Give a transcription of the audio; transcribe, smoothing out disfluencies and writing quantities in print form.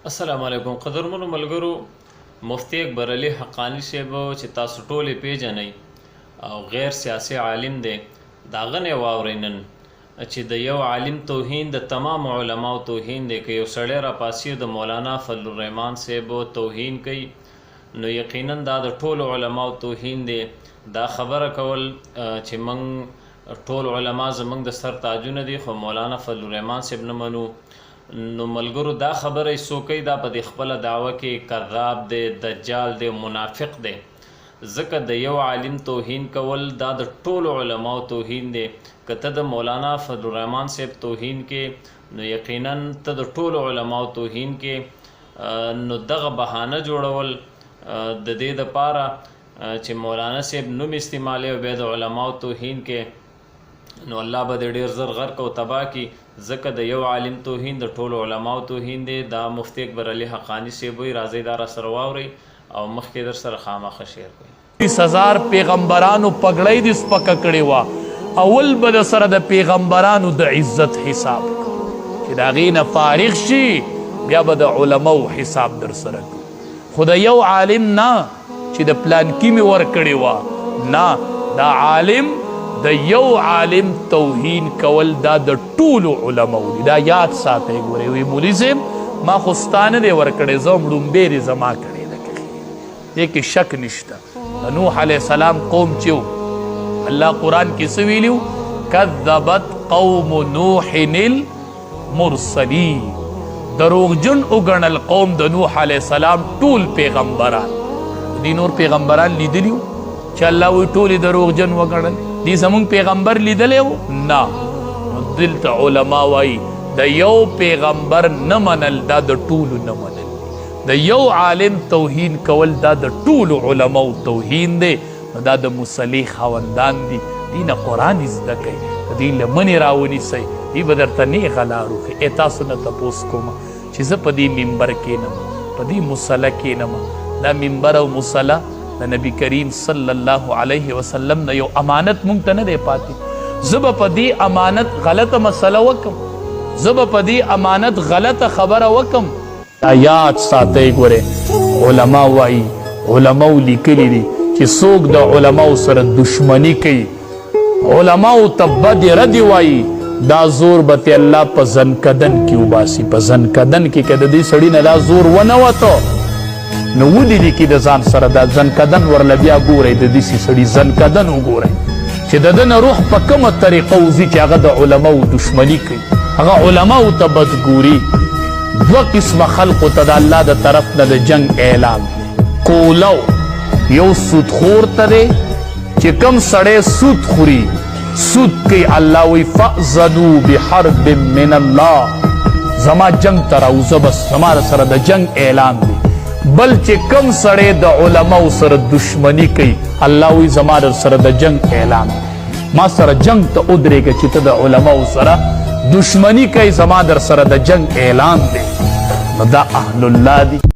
السلام علیکم قدرمنو ملګرو. مفتی اکبر علي حقانی صاحب چې تاسو ټولې پیژنئ او غیر سیاسي عالم دی، د هغه نه واورئ نن چې د یو عالم توهین د تمام علماو توهین دی. که یو سړی راپاسي د مولانا فضل الرحمن صاحب توهین کوي نو یقینا دا د ټولو علماو توهین دی. دا خبره کول چې موږ ټول علما زموږ د سر تاجونه دي خو مولانا فضل الرحمن صاحب نه منو، نو ملګرو دا خبره څوک دا په دې خپله دعوه کې کذاب دی، دجال دی، منافق دی. ځکه د یو عالم توهین کول دا د ټولو علماو توهین دی. که ته د مولانا فضل الرحمن صاحب توهین کې نو یقینا ته د ټولو علماو توهین کې، نو دغه بهانه جوړول د دې دپاره چې مولانا صاحب نوم استعمالوي او بیا د علماو توهین کې، نو الله به د ډېر زر غرق او تباه کی. ځکه د یو عالم توهین د ټولو علماو توهین دی. دا مفتی اکبر علي حقانی صاحب وایي، راځئ دا راسره واورئ او مخکې در سره خامخا شیر کړئ. 30,000 پیغمبرانو پګړۍ دې سپکه کړې وه، اول به د سره د پیغمبرانو د عزت حساب چې د هغې نه فارغ شي بیا به د علماو حساب در سره کوي. خو د یو عالم نه چې د پلانکي مې ورکړې وه، نه، دا عالم د یو عالم توهین کول دا د ټولو علماو دي. دا یاد ساتئ. ګورئ وی مولي صاحب ما خو ستا نه دی ورکړی، زه هم ډومبې دې زما کړې ده. دې کې شک نشته. د نوح علیه السلام قوم چې و، الله قرآن کې څه ویلي و؟ کذبت قوم نوح المرسلین. دروغجن وګڼل قوم د نوح علیه السلام ټول پیغمبران. دې نور پیغمبران لیدلي وو چې الله وی ټولې دروغجن وګڼل؟ دی زمونږ پیغمبر لیدلی و؟ نه. دلته علما وایي د یو پیغمبر نه منل دا د ټولو نه منل دي. د یو عالم توهین کول دا د ټولو علماو توهین دی. نو دا د مصلح خاوندان دي، دی نه قرآن زده کوي، دی له منې راونیسئ، دی به درته نیغه لار وښي. تاسو نه تپوس کومه چې زه په دې منبر کښېنم، په دې مصله کښېنم. دا منبر او مصله د نبی کریم صلی الله علیه وسلم نه یو امانت مونږ ته نه دی پاتې. زه به په دې امانت غلطه مسله وکم، زه به په دې امانت غلطه خبره وکم. دا یاد ساتئ. ګورئ علما وایي، علماو لیکلي دي چې څوک د علماو سره دشمني کوي، علماو ته بد ردي وایي، دا زور به تی الله په زنکدن کې وباسي. په زنکدن کې که د دې سړي نه دا زور ونه وته نو ولیدي کې د ځان سره دا زنکدن ورله بیا ګورئ. د داسې سړي زنکدن وګورئ چې د ده نه روح په کومه طریقه وځي چې هغه د علماو دشمني کوي، هغه علماو ته بدګوري. دوه قسمه خلقو ته د الله د طرف نه د جنگ اعلان دی. کولو یو سودخور ته دی چې کوم سړی سود خوري، سود کوي، الله وی فأذنوا بحرب من الله، زما جنگ ته راوځه، بس زما سره د جنگ اعلان دی. بل چې کم سړی د علماو سره دشمنی کوي، الله وی زما در سره د جنگ اعلان، ما سره جنگ ته ودرېږه چې ته د علماو سره دشمنی کوي، زما در سره د جنگ اعلان دی. نو دا اهل الله دي.